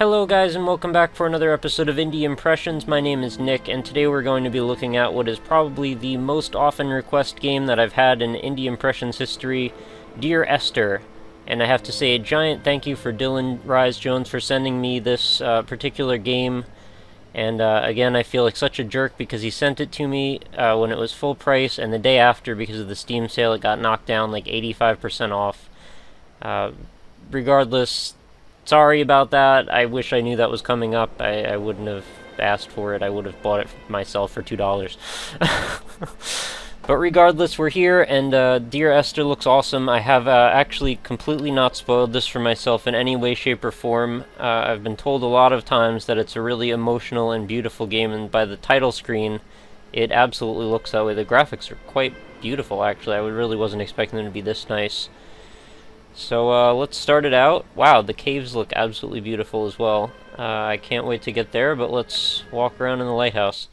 Hello guys and welcome back for another episode of Indie Impressions. My name is Nick and today we're going to be looking at what is probably the most often requested game that I've had in Indie Impressions history, Dear Esther. And I have to say a giant thank you for Dylan Rise Jones for sending me this particular game. And again, I feel like such a jerk because he sent it to me when it was full price, and the day after, because of the Steam sale, it got knocked down like 85% off. Regardless, sorry about that. I wish I knew that was coming up. I wouldn't have asked for it. I would have bought it myself for $2. But regardless, we're here, and Dear Esther looks awesome. I have actually completely not spoiled this for myself in any way, shape, or form. I've been told a lot of times that it's a really emotional and beautiful game, and by the title screen, it absolutely looks that way. The graphics are quite beautiful, actually. I really wasn't expecting them to be this nice. So let's start it out. Wow, the caves look absolutely beautiful as well. I can't wait to get there, but let's walk around in the lighthouse.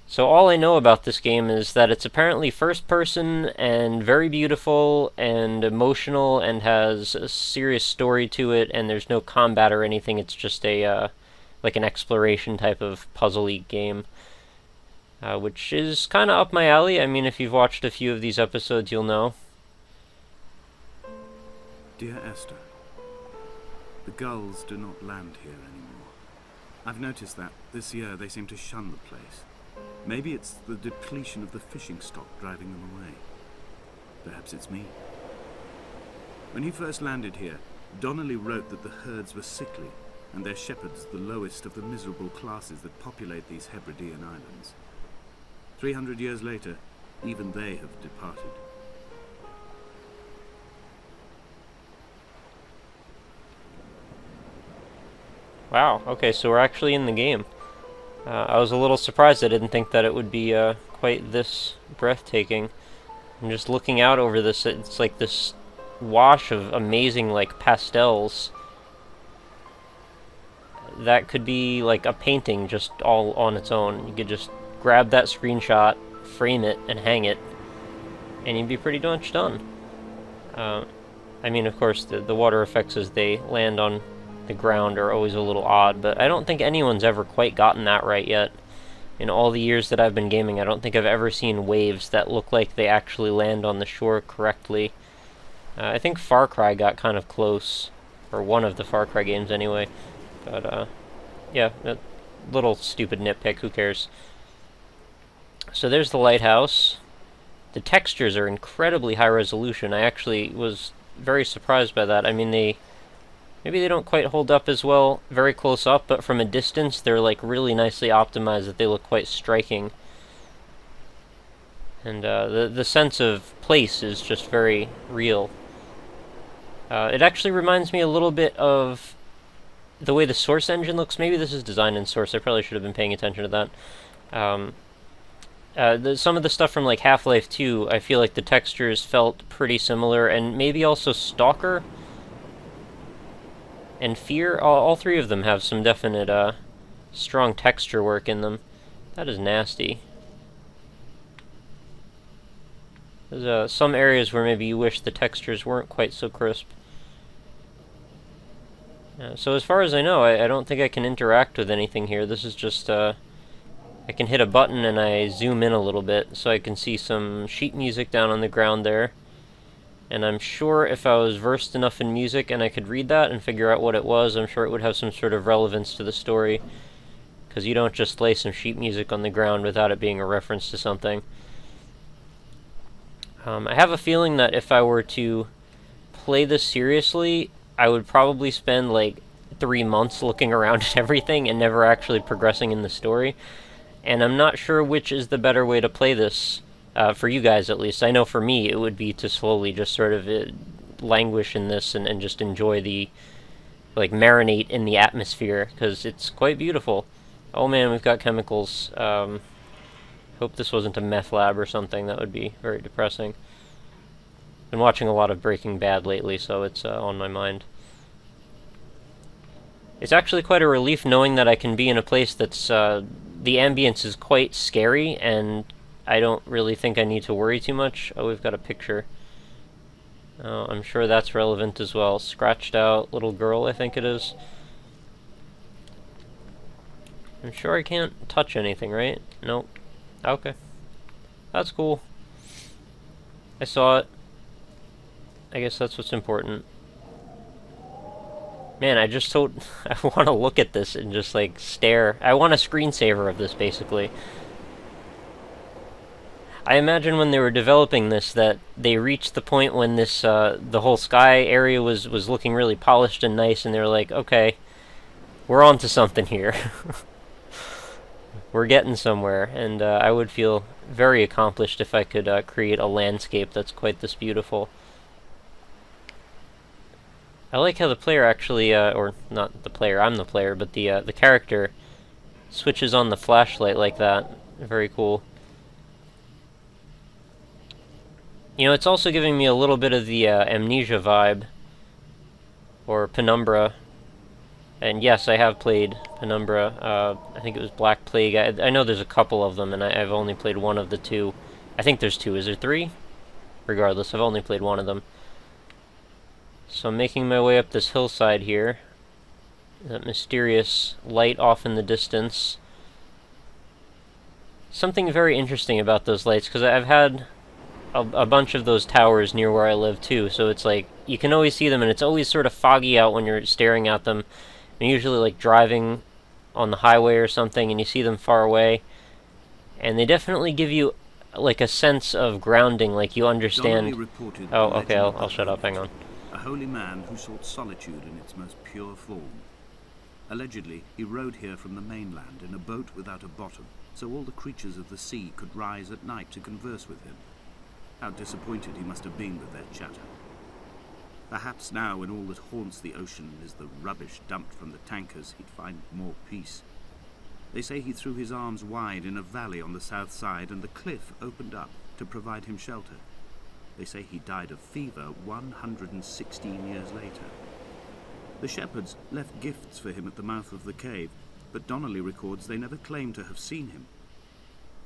So all I know about this game is that it's apparently first person and very beautiful and emotional and has a serious story to it, and there's no combat or anything. It's just a like an exploration type of puzzle-y game, which is kind of up my alley. I mean, if you've watched a few of these episodes, you'll know. Dear Esther, the gulls do not land here anymore. I've noticed that this year they seem to shun the place. Maybe it's the depletion of the fishing stock driving them away. Perhaps it's me. When he first landed here, Donnelly wrote that the herds were sickly, and their shepherds the lowest of the miserable classes that populate these Hebridean islands. 300 years later, even they have departed. Wow, okay, so we're actually in the game. I was a little surprised. I didn't think that it would be quite this breathtaking. I'm just looking out over this. It's like this wash of amazing, like, pastels. That could be like a painting just all on its own. You could just grab that screenshot, frame it, and hang it, and you'd be pretty much done. I mean, of course, the water effects as they land on the ground are always a little odd, but I don't think anyone's ever quite gotten that right yet. In all the years that I've been gaming, I don't think I've ever seen waves that look like they actually land on the shore correctly. I think Far Cry got kind of close, or one of the Far Cry games anyway, but yeah, a little stupid nitpick, who cares. So there's the lighthouse. The textures are incredibly high resolution. I actually was very surprised by that. I mean, maybe they don't quite hold up as well very close up, but from a distance they're like really nicely optimized that they look quite striking. And the sense of place is just very real. It actually reminds me a little bit of the way the Source engine looks. Maybe this is designed in Source. I probably should have been paying attention to that. Some of the stuff from like Half-Life 2, I feel like the textures felt pretty similar, and maybe also Stalker and Fear. All three of them have some definite strong texture work in them. That is nasty. There's some areas where maybe you wish the textures weren't quite so crisp. So as far as I know, I don't think I can interact with anything here. This is just, I can hit a button and I zoom in a little bit, so I can see some sheet music down on the ground there. And I'm sure if I was versed enough in music and I could read that and figure out what it was, I'm sure it would have some sort of relevance to the story. Because you don't just lay some sheet music on the ground without it being a reference to something. I have a feeling that if I were to play this seriously, I would probably spend like 3 months looking around at everything and never actually progressing in the story. And I'm not sure which is the better way to play this. For you guys, at least. I know for me, it would be to slowly just sort of languish in this and just enjoy the, like, marinate in the atmosphere, because it's quite beautiful. Oh man, we've got chemicals. Hope this wasn't a meth lab or something. That would be very depressing. Been watching a lot of Breaking Bad lately, so it's on my mind. It's actually quite a relief knowing that I can be in a place that's, the ambience is quite scary, and I don't really think I need to worry too much. Oh, we've got a picture. Oh, I'm sure that's relevant as well. Scratched out little girl, I think it is. I'm sure I can't touch anything, right? Nope. Okay. That's cool. I saw it. I guess that's what's important. Man, I just so I want to look at this and just like stare. I want a screensaver of this, basically. I imagine when they were developing this that they reached the point when this the whole sky area was looking really polished and nice, and they were like, okay, we're on to something here. We're getting somewhere, and I would feel very accomplished if I could create a landscape that's quite this beautiful. I like how the player actually, or not the player, I'm the player, but the character switches on the flashlight like that. Very cool. You know, it's also giving me a little bit of the Amnesia vibe, or Penumbra. And yes, I have played Penumbra. I think it was Black Plague. I know there's a couple of them, and I've only played one of the two. I think there's two. Is there three? Regardless, I've only played one of them. So I'm making my way up this hillside here. That mysterious light off in the distance. Something very interesting about those lights, because I've had a bunch of those towers near where I live too, so it's like, you can always see them, and it's always sort of foggy out when you're staring at them. And usually like driving on the highway or something, and you see them far away. And they definitely give you like a sense of grounding, like you understand. Oh, okay, I'll shut up, hang on. A holy man who sought solitude in its most pure form. Allegedly, he rode here from the mainland in a boat without a bottom, so all the creatures of the sea could rise at night to converse with him. How disappointed he must have been with their chatter. Perhaps now, when all that haunts the ocean is the rubbish dumped from the tankers, he'd find more peace. They say he threw his arms wide in a valley on the south side, and the cliff opened up to provide him shelter. They say he died of fever 116 years later. The shepherds left gifts for him at the mouth of the cave, but Donnelly records they never claimed to have seen him.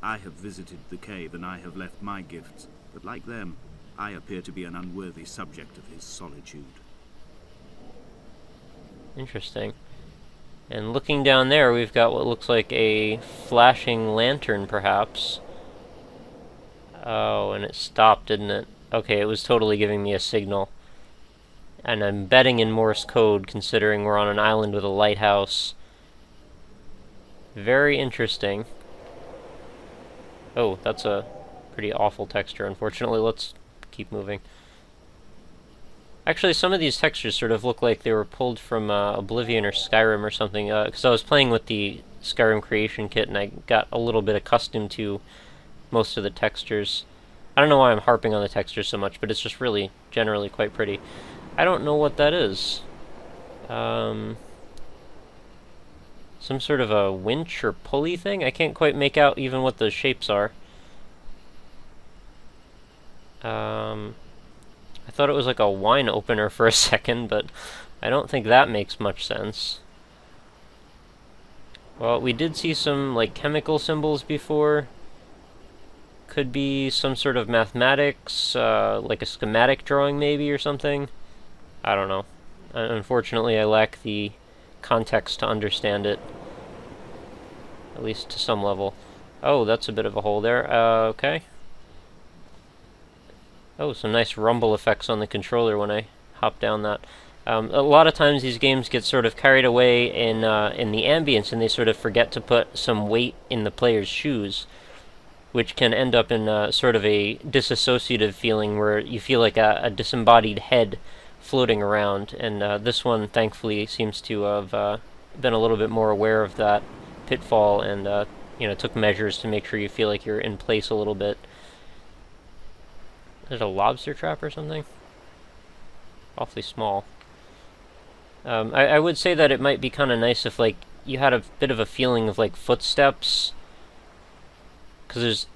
I have visited the cave, and I have left my gifts, but like them, I appear to be an unworthy subject of his solitude. Interesting. And looking down there, we've got what looks like a flashing lantern, perhaps. Oh, and it stopped, didn't it? Okay, it was totally giving me a signal. And I'm betting in Morse code, considering we're on an island with a lighthouse. Very interesting. Oh, that's a pretty awful texture, unfortunately. Let's keep moving. Actually, some of these textures sort of look like they were pulled from Oblivion or Skyrim or something, because I was playing with the Skyrim creation kit and I got a little bit accustomed to most of the textures. I don't know why I'm harping on the textures so much, but it's just really, generally quite pretty. I don't know what that is. Some sort of a winch or pulley thing? I can't quite make out even what the shapes are. I thought it was like a wine opener for a second, but I don't think that makes much sense. Well, we did see some like chemical symbols before. Could be some sort of mathematics, like a schematic drawing maybe or something. I don't know. Unfortunately, I lack the context to understand it. At least to some level. Oh, that's a bit of a hole there. Okay. Oh, some nice rumble effects on the controller when I hop down that. A lot of times these games get sort of carried away in the ambience, and they sort of forget to put some weight in the player's shoes, which can end up in sort of a disassociative feeling where you feel like a disembodied head floating around. And this one, thankfully, seems to have been a little bit more aware of that pitfall, and you know, took measures to make sure you feel like you're in place a little bit. There's a lobster trap or something? Awfully small. I would say that it might be kind of nice if, like, you had a bit of a feeling of, like, footsteps. Because there's,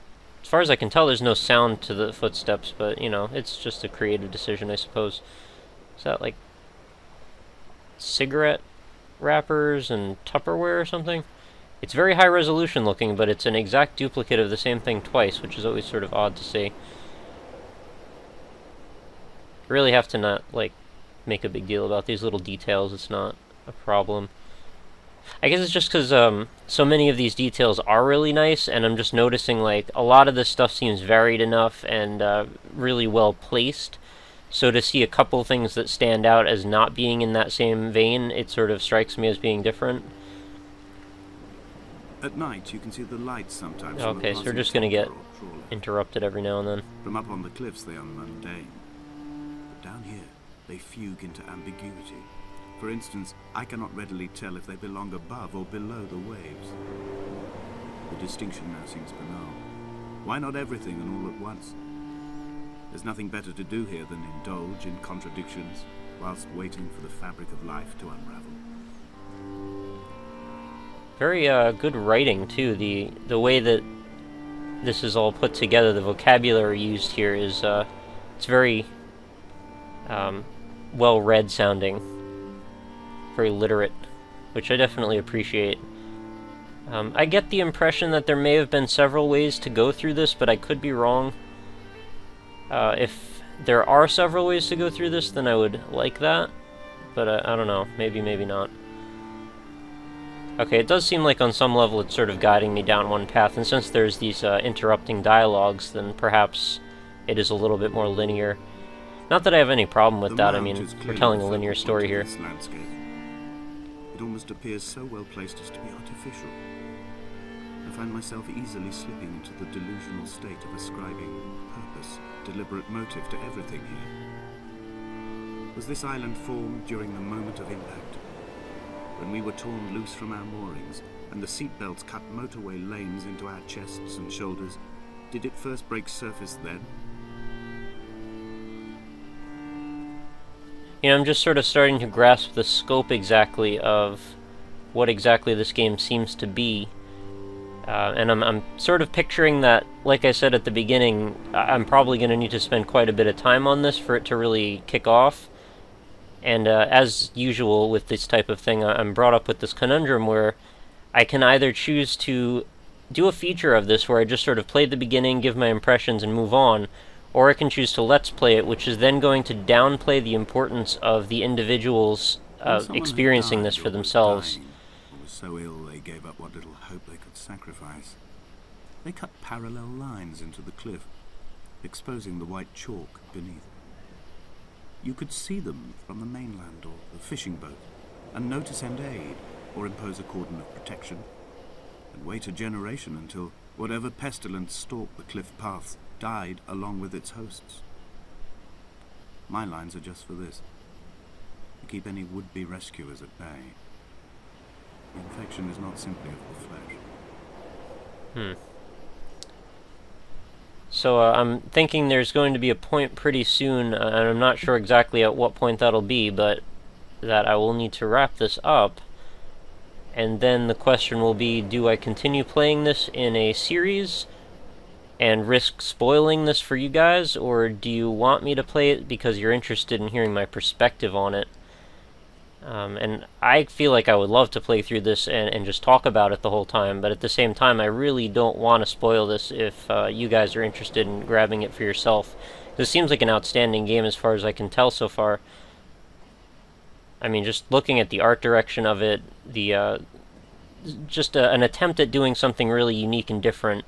as far as I can tell, there's no sound to the footsteps, but, you know, it's just a creative decision, I suppose. Is that, like, cigarette wrappers and Tupperware or something? It's very high resolution looking, but it's an exact duplicate of the same thing twice, which is always sort of odd to see. Really have to not, like, make a big deal about these little details. It's not a problem. I guess it's just because so many of these details are really nice, and I'm just noticing like a lot of this stuff seems varied enough and really well placed. So to see a couple things that stand out as not being in that same vein, it sort of strikes me as being different. At night, you can see the lights sometimes from a Okay, so we're passing just gonna get tanker or trawler. interrupted every now and then. From up on the cliffs, they are mundane. But down here, they fugue into ambiguity. For instance, I cannot readily tell if they belong above or below the waves. The distinction now seems banal. Why not everything and all at once? There's nothing better to do here than indulge in contradictions whilst waiting for the fabric of life to unravel. Very good writing too. The way that this is all put together, the vocabulary used here is it's very well read sounding, very literate, which I definitely appreciate. I get the impression that there may have been several ways to go through this, but I could be wrong. If there are several ways to go through this, then I would like that, but I don't know, maybe not. Okay, it does seem like on some level it's sort of guiding me down one path, and since there's these interrupting dialogues, then perhaps it is a little bit more linear. Not that I have any problem with that, I mean, we're telling a linear story here. It almost appears so well placed as to be artificial. I find myself easily slipping into the delusional state of ascribing purpose, deliberate motive to everything here. Was this island formed during the moment of impact? When we were torn loose from our moorings, and the seatbelts cut motorway lanes into our chests and shoulders, did it first break surface then? You know, I'm just sort of starting to grasp the scope exactly of what exactly this game seems to be. And I'm sort of picturing that, like I said at the beginning, I'm probably going to need to spend quite a bit of time on this for it to really kick off. And as usual with this type of thing, I'm brought up with this conundrum where I can either choose to do a feature of this where I just sort of play the beginning, give my impressions, and move on, or I can choose to Let's Play it, which is then going to downplay the importance of the individuals experiencing this for themselves. Or was so ill they gave up what little hope they could sacrifice. They cut parallel lines into the cliff, exposing the white chalk beneath. You could see them from the mainland or the fishing boat, and know to send aid or impose a cordon of protection, and wait a generation until whatever pestilence stalked the cliff paths died along with its hosts. My lines are just for this, to keep any would-be rescuers at bay. The infection is not simply of the flesh. So I'm thinking there's going to be a point pretty soon, and I'm not sure exactly at what point that'll be, but that I will need to wrap this up. And then the question will be, do I continue playing this in a series and risk spoiling this for you guys, or do you want me to play it because you're interested in hearing my perspective on it? And I feel like I would love to play through this and just talk about it the whole time, but at the same time, I really don't want to spoil this if you guys are interested in grabbing it for yourself. This seems like an outstanding game as far as I can tell so far. I mean, just looking at the art direction of it, the just an attempt at doing something really unique and different.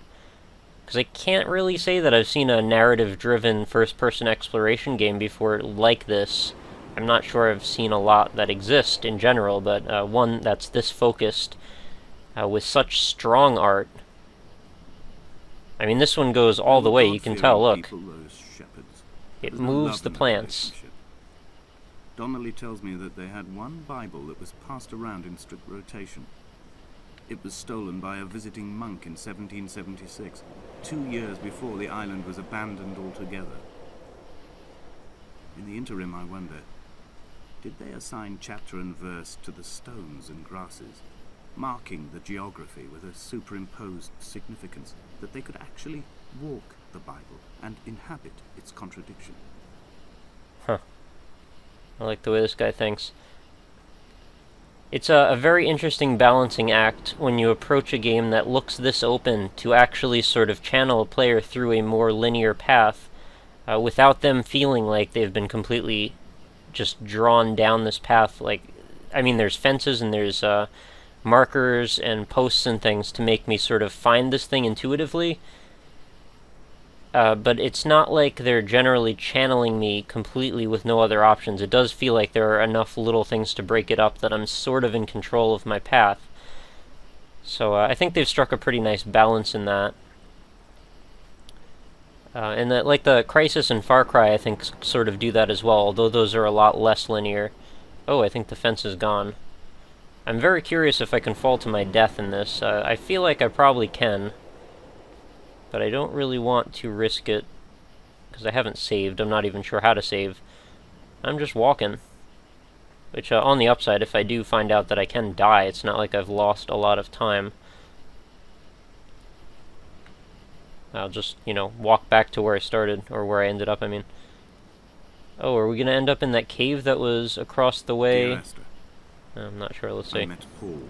Because I can't really say that I've seen a narrative-driven first-person exploration game before like this. I'm not sure I've seen a lot that exist in general, but one that's this focused, with such strong art. I mean, this one goes all the way, you can tell, look. It moves the plants. Donnelly tells me that they had one Bible that was passed around in strict rotation. It was stolen by a visiting monk in 1776, 2 years before the island was abandoned altogether. In the interim, I wonder, did they assign chapter and verse to the stones and grasses, marking the geography with a superimposed significance, that they could actually walk the Bible and inhabit its contradiction? Huh. I like the way this guy thinks. It's a very interesting balancing act when you approach a game that looks this open to actually sort of channel a player through a more linear path without them feeling like they've been completely just drawn down this path. Like, I mean, there's fences and there's markers and posts and things to make me sort of find this thing intuitively. But it's not like they're generally channeling me completely with no other options. It does feel like there are enough little things to break it up that I'm sort of in control of my path. So I think they've struck a pretty nice balance in that. And that, like the Crysis and Far Cry, I think sort of do that as well, although those are a lot less linear. Oh, I think the fence is gone. I'm very curious if I can fall to my death in this. I feel like I probably can, but I don't really want to risk it, because I haven't saved. I'm not even sure how to save. I'm just walking. Which, on the upside, if I do find out that I can die, it's not like I've lost a lot of time. I'll just, you know, walk back to where I started, or where I ended up, I mean. Oh, are we going to end up in that cave that was across the way? Dear Esther, I'm not sure, let's see. I met Paul.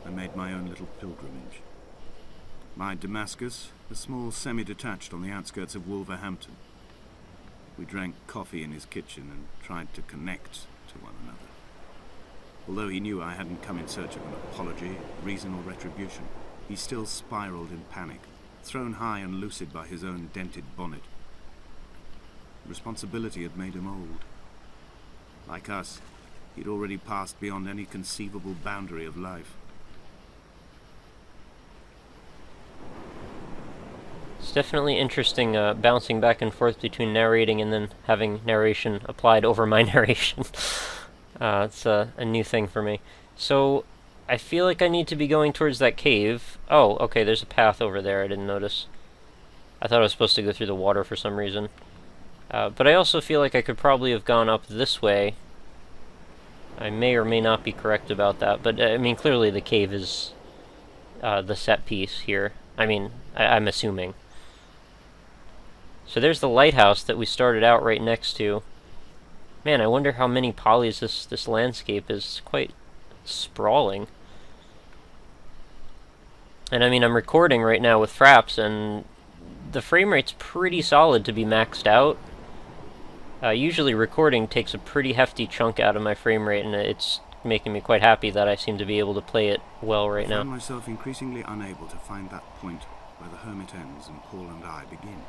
I made my own little pilgrimage. My Damascus, a small semi-detached on the outskirts of Wolverhampton. We drank coffee in his kitchen and tried to connect to one another. Although he knew I hadn't come in search of an apology, reason or retribution, he still spiraled in panic, thrown high and lucid by his own dented bonnet. Responsibility had made him old. Like us, he'd already passed beyond any conceivable boundary of life. It's definitely interesting bouncing back and forth between narrating and then having narration applied over my narration. It's a new thing for me. So, I feel like I need to be going towards that cave. Oh, okay, there's a path over there, I didn't notice. I thought I was supposed to go through the water for some reason. But I also feel like I could probably have gone up this way. I may or may not be correct about that, but I mean, clearly the cave is the set piece here. I mean, I'm assuming. So there's the lighthouse that we started out right next to. Man, I wonder how many polys this landscape is. Quite sprawling. And I mean, I'm recording right now with Fraps, and the frame rate's pretty solid to be maxed out. Usually recording takes a pretty hefty chunk out of my frame rate, and it's making me quite happy that I seem to be able to play it well right now. I found myself increasingly unable to find that point where the hermit ends and Paul and I begin.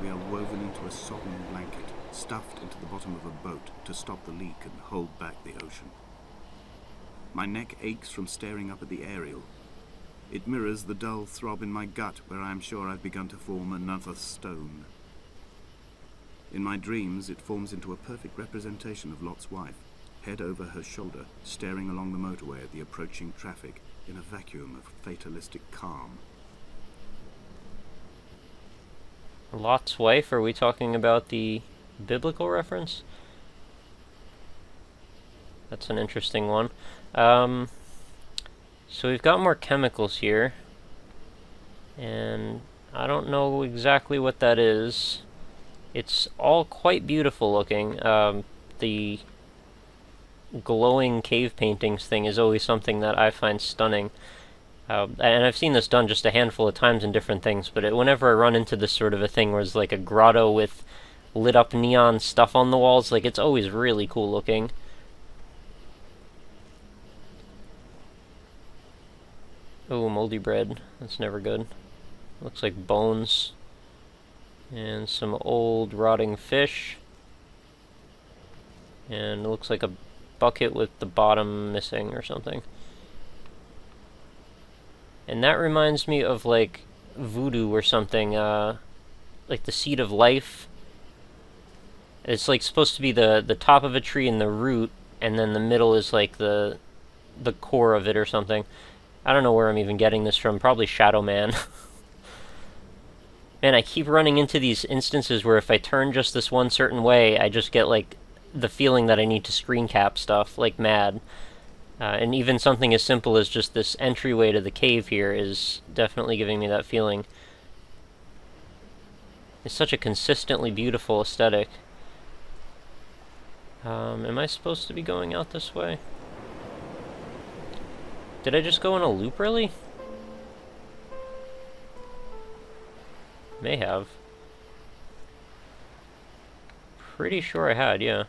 We are woven into a sodden blanket, stuffed into the bottom of a boat to stop the leak and hold back the ocean. My neck aches from staring up at the aerial. It mirrors the dull throb in my gut where I am sure I've begun to form another stone. In my dreams, it forms into a perfect representation of Lot's wife, head over her shoulder, staring along the motorway at the approaching traffic in a vacuum of fatalistic calm. Lot's wife? Are we talking about the biblical reference? That's an interesting one. So we've got more chemicals here, and I don't know exactly what that is. It's all quite beautiful looking. The glowing cave paintings thing is always something that I find stunning. And I've seen this done just a handful of times in different things, but whenever I run into this sort of a thing where it's like a grotto with lit up neon stuff on the walls, like, it's always really cool looking. Oh, moldy bread. That's never good. Looks like bones. And some old rotting fish. And it looks like a bucket with the bottom missing or something. And that reminds me of, like, voodoo or something, like the seed of life. It's, like, supposed to be the top of a tree and the root, and then the middle is, like, the core of it or something. I don't know where I'm even getting this from, probably Shadow Man. Man, I keep running into these instances where if I turn just this one certain way, I just get, like, the feeling that I need to screen cap stuff, like mad. And even something as simple as just this entryway to the cave here is definitely giving me that feeling. It's such a consistently beautiful aesthetic. Am I supposed to be going out this way? Did I just go in a loop, really? May have. Pretty sure I had, yeah.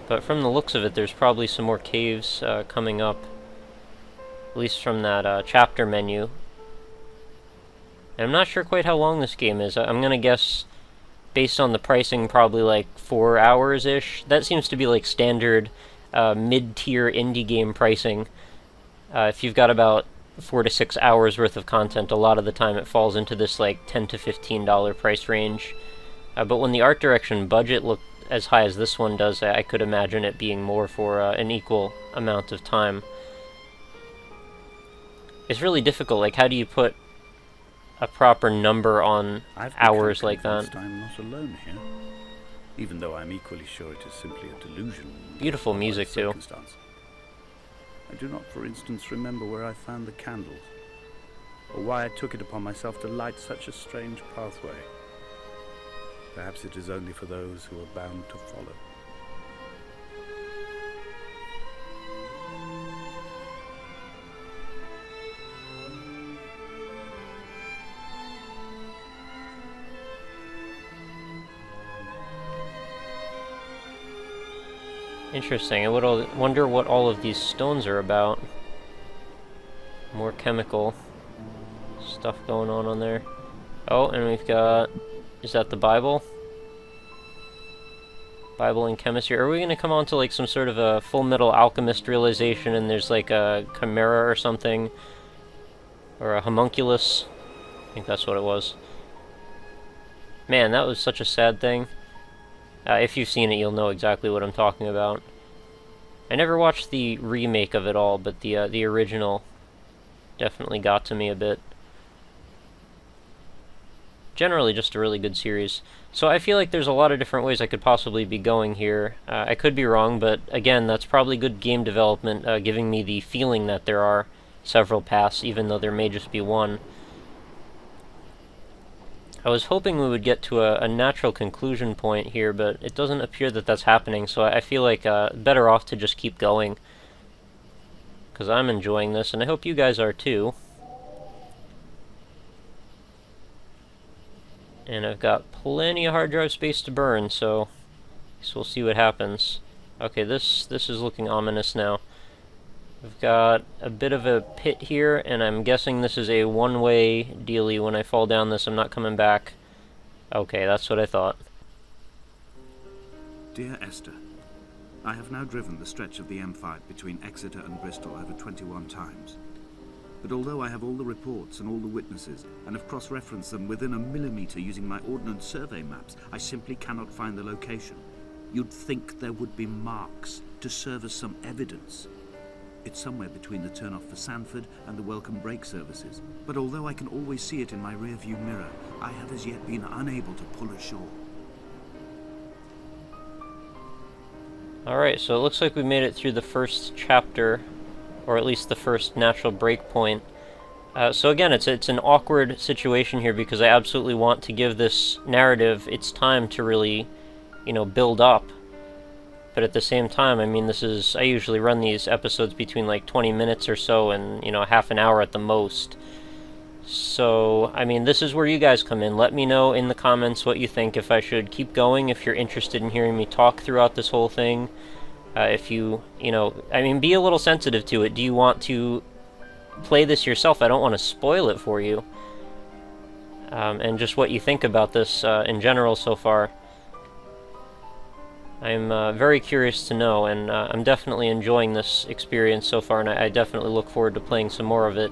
But from the looks of it, there's probably some more caves coming up. At least from that chapter menu. And I'm not sure quite how long this game is. I'm gonna guess, based on the pricing, probably like 4 hours-ish. That seems to be like standard mid-tier indie game pricing. If you've got about 4 to 6 hours worth of content, a lot of the time it falls into this like $10 to $15 price range. But when the art direction budget looked as high as this one does, I could imagine it being more for an equal amount of time. It's really difficult, like how do you put a proper number on hours like that? I'm not alone here, even though I'm equally sure it is simply a delusion. Beautiful music too. I do not, for instance, remember where I found the candles, or why I took it upon myself to light such a strange pathway. Perhaps it is only for those who are bound to follow. Interesting. I wonder what all of these stones are about. More chemical stuff going on there. Oh, and we've got... Is that the Bible? Bible and chemistry. Are we going to come on to like some sort of a Full Metal Alchemist realization and there's like a chimera or something? Or a homunculus? I think that's what it was. Man, that was such a sad thing. If you've seen it, you'll know exactly what I'm talking about. I never watched the remake of it all, but the original definitely got to me a bit. Generally, just a really good series. So I feel like there's a lot of different ways I could possibly be going here. I could be wrong, but again, that's probably good game development, giving me the feeling that there are several paths, even though there may just be one. I was hoping we would get to a natural conclusion point here, but it doesn't appear that that's happening, so I feel like better off to just keep going. Because I'm enjoying this, and I hope you guys are too. And I've got plenty of hard drive space to burn, so we'll see what happens. Okay, this is looking ominous now. I've got a bit of a pit here, and I'm guessing this is a one-way dealie. When I fall down this, I'm not coming back. Okay, that's what I thought. Dear Esther, I have now driven the stretch of the M5 between Exeter and Bristol over 21 times. But although I have all the reports and all the witnesses, and have cross-referenced them within a millimetre using my ordnance survey maps, I simply cannot find the location. You'd think there would be marks to serve as some evidence. It's somewhere between the turn-off for Sanford and the welcome brake services. But although I can always see it in my rear-view mirror, I have as yet been unable to pull ashore. Alright, so it looks like we made it through the first chapter, or at least the first natural break point. So again, it's an awkward situation here because I absolutely want to give this narrative its time to really, build up. But at the same time, I mean, I usually run these episodes between like 20 minutes or so and, half an hour at the most. So, I mean, this is where you guys come in. Let me know in the comments what you think, if I should keep going, if you're interested in hearing me talk throughout this whole thing. If you, I mean, be a little sensitive to it. Do you want to play this yourself? I don't want to spoil it for you. And just what you think about this in general so far. I'm very curious to know, and I'm definitely enjoying this experience so far, and I definitely look forward to playing some more of it,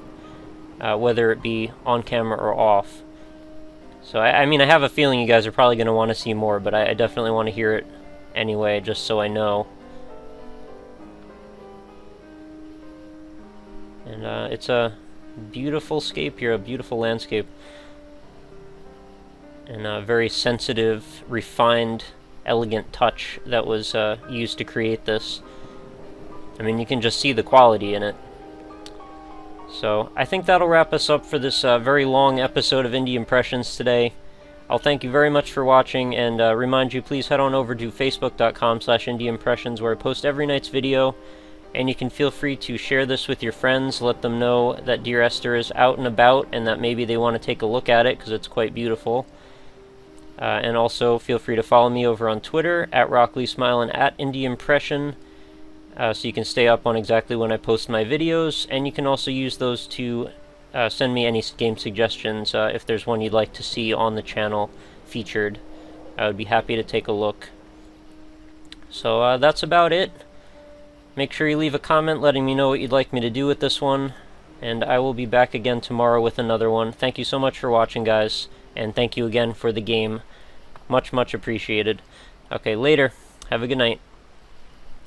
whether it be on camera or off. So, I mean, I have a feeling you guys are probably going to want to see more, but I definitely want to hear it anyway, just so I know. And it's a beautiful scape here, a beautiful landscape. And a very sensitive, refined, elegant touch that was used to create this. I mean, you can just see the quality in it. So, I think that'll wrap us up for this very long episode of Indie Impressions today. I'll thank you very much for watching, and remind you, please head on over to facebook.com/IndieImpressions, where I post every night's video, and you can feel free to share this with your friends, let them know that Dear Esther is out and about, and that maybe they want to take a look at it, because it's quite beautiful. And also feel free to follow me over on Twitter at RockLeeSmile and at IndieImpression, so you can stay up on exactly when I post my videos, and you can also use those to send me any game suggestions if there's one you'd like to see on the channel featured. I would be happy to take a look. So that's about it. Make sure you leave a comment letting me know what you'd like me to do with this one, and I will be back again tomorrow with another one. Thank you so much for watching, guys, and thank you again for the game. Much, much appreciated. Okay, later. Have a good night.